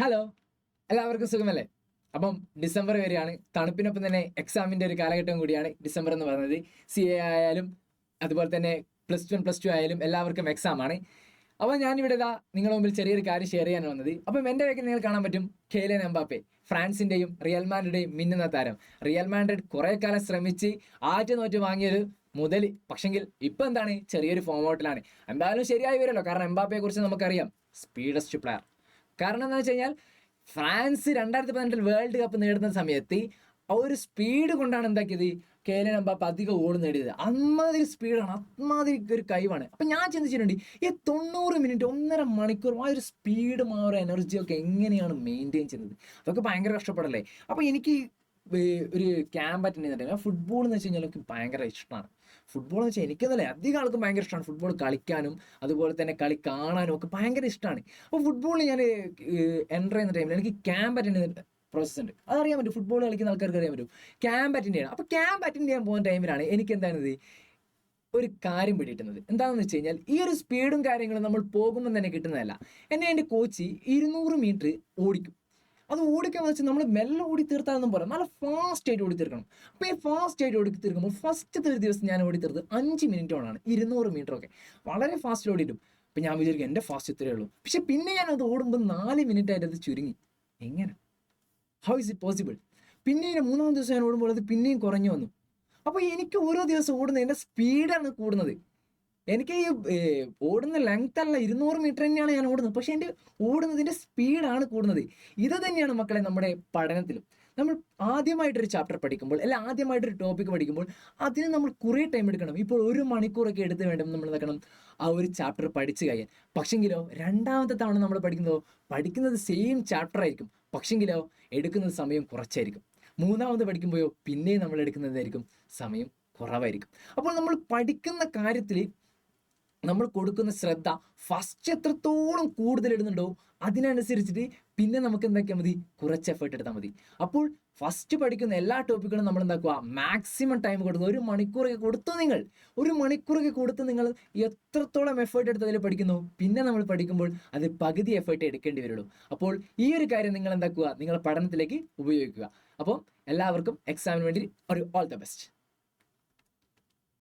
Hello, എല്ലാവർക്കും സുഖമല്ലേ? അപ്പം ഡിസംബർ വരെയാണ്. തണുപ്പിനൊപ്പം തന്നെ എക്സാമിൻ്റെ ഒരു കാലഘട്ടം കൂടിയാണ് ഡിസംബർ എന്ന് പറയുന്നത്. CA ആയാലും അതുപോലെ തന്നെ +1 +2 ആയാലും എല്ലാവർക്കും എക്സാമാണ്. അപ്പോൾ ഞാനിവിടെ ഇതാ നിങ്ങളുടെ മുമ്പിൽ ചെറിയൊരു കാര്യം ഷെയർ ചെയ്യാനാണ് വന്നത്. അപ്പം എൻ്റെ വേഗം നിങ്ങൾ കാണാൻ പറ്റും കിലിയൻ എംബാപ്പെ, ഫ്രാൻസിൻ്റെയും റിയൽ മാഡ്രിഡുടെയും മിന്നുന്ന താരം. റിയൽ മാഡ്രിഡ് കുറേ കാലം ശ്രമിച്ച് ആറ്റുനോറ്റ് വാങ്ങിയൊരു മുതൽ, പക്ഷെങ്കിൽ ഇപ്പം എന്താണ്, ചെറിയൊരു ഫോം ഔട്ടിലാണ്. എന്തായാലും ശരിയായി വരുമല്ലോ, കാരണം എംബാപ്പയെ കുറിച്ച് നമുക്കറിയാം, സ്പീഡസ്റ്റ് പ്ലെയർ. കാരണം എന്താ വെച്ച് കഴിഞ്ഞാൽ ഫ്രാൻസ് 2018 വേൾഡ് കപ്പ് നേടുന്ന സമയത്ത് ആ ഒരു സ്പീഡ് കൊണ്ടാണ് എന്താക്കിയത്, കിലിയൻ എംബാപ്പെ അധികം ഓട് നേടിയത്. അമ്മാതിരി സ്പീഡാണ്, അമ്മാതിരി ഒരു കഴിവാണ്. അപ്പം ഞാൻ ചിന്തിച്ചിട്ടുണ്ട്, ഈ 90 മിനിറ്റ് 1.5 മണിക്കൂർ ആ ഒരു സ്പീഡും ആ ഒരു എനർജിയും ഒക്കെ എങ്ങനെയാണ് മെയിൻറ്റെയിൻ ചെയ്യുന്നത്? അതൊക്കെ ഭയങ്കര കഷ്ടപ്പെടല്ലേ. അപ്പോൾ എനിക്ക് ഒരു ക്യാമ്പ് അറ്റൻഡ് ചെയ്തിട്ടുണ്ടെങ്കിൽ ഫുട്ബോൾ എന്ന് വെച്ച് കഴിഞ്ഞാൽ എനിക്ക് ഭയങ്കര ഇഷ്ടമാണ്. ഫുട്ബോൾ എന്ന് വെച്ചാൽ എനിക്കെന്നല്ലേ അധികം ആൾക്കും ഭയങ്കര ഇഷ്ടമാണ്. ഫുട്ബോൾ കളിക്കാനും അതുപോലെ തന്നെ കളി കാണാനും ഒക്കെ ഭയങ്കര ഇഷ്ടമാണ്. അപ്പോൾ ഫുട്ബോളിൽ ഞാൻ എൻ്റർ ചെയ്യുന്ന ടൈമിൽ എനിക്ക് ക്യാമ്പ് അറ്റൻഡ് ചെയ്യുന്ന പ്രോസസ്സ് ഉണ്ട്. അതറിയാൻ പറ്റും, ഫുട്ബോൾ കളിക്കുന്ന ആൾക്കാർക്ക് അറിയാൻ പറ്റും. ക്യാമ്പ് അറ്റൻഡ് ചെയ്യണം. അപ്പോൾ ക്യാമ്പ് അറ്റൻഡ് ചെയ്യാൻ പോകുന്ന ടൈമിലാണ് എനിക്ക് എന്താണത് ഒരു കാര്യം പിടിയിട്ടുന്നത്. എന്താണെന്ന് വെച്ച് കഴിഞ്ഞാൽ ഈ ഒരു സ്പീഡും കാര്യങ്ങളും നമ്മൾ പോകുമ്പോൾ തന്നെ കിട്ടുന്നതല്ല. എൻ്റെ കോച്ച് 200 മീറ്റർ ഓടിക്കും. അത് ഓടിക്കാന്ന് വെച്ചാൽ നമ്മൾ മെല്ലെ ഓടി തീർത്താണെന്നും പറയാം, നല്ല ഫാസ്റ്റ് ആയിട്ട് ഓടി തീർക്കണം. അപ്പോൾ ഈ ഫാസ്റ്റ് ആയിട്ട് ഓടി തീർക്കുമ്പോൾ ഫസ്റ്റത്തെ ഒരു ദിവസം ഞാൻ ഓടി തീർത്ത് 5 മിനിറ്റ് കൊണ്ടാണ് 200 മീറ്റർ ഒക്കെ വളരെ ഫാസ്റ്റ് ഓടിയിട്ടും. അപ്പം ഞാൻ വിചാരിക്കും എൻ്റെ ഫാസ്റ്റ് ഇത്രയേ ഉള്ളൂ. പക്ഷെ പിന്നെ ഞാൻ അത് ഓടുമ്പോൾ 4 മിനിറ്റ് ആയിട്ട് അത് ചുരുങ്ങി. എങ്ങനെ? How is it possible? പിന്നെയും 3-ാം ദിവസം ഞാൻ ഓടുമ്പോൾ അത് പിന്നെയും കുറഞ്ഞു വന്നു. അപ്പോൾ എനിക്ക് ഓരോ ദിവസം ഓടുന്നത് എൻ്റെ സ്പീഡാണ് കൂടുന്നത്. എനിക്ക് ഈ ഓടുന്ന ലെങ്ത് അല്ല, 200 മീറ്റർ തന്നെയാണ് ഞാൻ ഓടുന്നത്, പക്ഷേ എൻ്റെ ഓടുന്നതിൻ്റെ സ്പീഡാണ് കൂടുന്നത്. ഇത് തന്നെയാണ് മക്കളെ നമ്മുടെ പഠനത്തിലും. നമ്മൾ ആദ്യമായിട്ടൊരു ചാപ്റ്റർ പഠിക്കുമ്പോൾ അല്ലെങ്കിൽ ആദ്യമായിട്ടൊരു ടോപ്പിക്ക് പഠിക്കുമ്പോൾ അതിന് നമ്മൾ കുറേ ടൈം എടുക്കണം. ഇപ്പോൾ 1 മണിക്കൂറൊക്കെ എടുത്ത് വേണം നമ്മൾ എന്താക്കണം ആ ഒരു ചാപ്റ്റർ പഠിച്ചു കഴിയാൻ. പക്ഷെങ്കിലോ രണ്ടാമത്തെ തവണ നമ്മൾ പഠിക്കുന്നത് സെയിം ചാപ്റ്റർ ആയിരിക്കും, പക്ഷെങ്കിലോ എടുക്കുന്നത് സമയം കുറച്ചായിരിക്കും. മൂന്നാമത് പഠിക്കുമ്പോഴോ പിന്നെയും നമ്മൾ എടുക്കുന്നതായിരിക്കും സമയം കുറവായിരിക്കും. അപ്പോൾ നമ്മൾ പഠിക്കുന്ന കാര്യത്തിൽ നമ്മൾ കൊടുക്കുന്ന ശ്രദ്ധ ഫസ്റ്റ് എത്രത്തോളം കൂടുതൽ ഇടുന്നുണ്ടോ അതിനനുസരിച്ചിട്ട് പിന്നെ നമുക്ക് എന്താക്കിയാൽ മതി, കുറച്ച് എഫേർട്ട് എടുത്താൽ മതി. അപ്പോൾ ഫസ്റ്റ് പഠിക്കുന്ന എല്ലാ ടോപ്പിക്കുകളും നമ്മൾ എന്താക്കുക, മാക്സിമം ടൈം കൊടുക്കുക. 1 മണിക്കൂറൊക്കെ കൊടുത്തു നിങ്ങൾ 1 മണിക്കൂറൊക്കെ കൊടുത്ത് നിങ്ങൾ എത്രത്തോളം എഫേർട്ട് എടുത്ത് അതിൽ പഠിക്കുന്നു, പിന്നെ നമ്മൾ പഠിക്കുമ്പോൾ അത് പകുതി എഫേർട്ട് എടുക്കേണ്ടി വരുള്ളൂ. അപ്പോൾ ഈ ഒരു കാര്യം നിങ്ങൾ എന്താക്കുക, നിങ്ങളുടെ പഠനത്തിലേക്ക് ഉപയോഗിക്കുക. അപ്പോൾ എല്ലാവർക്കും എക്സാമിന് വേണ്ടി ഒരു ഓൾ ദ ബെസ്റ്റ്.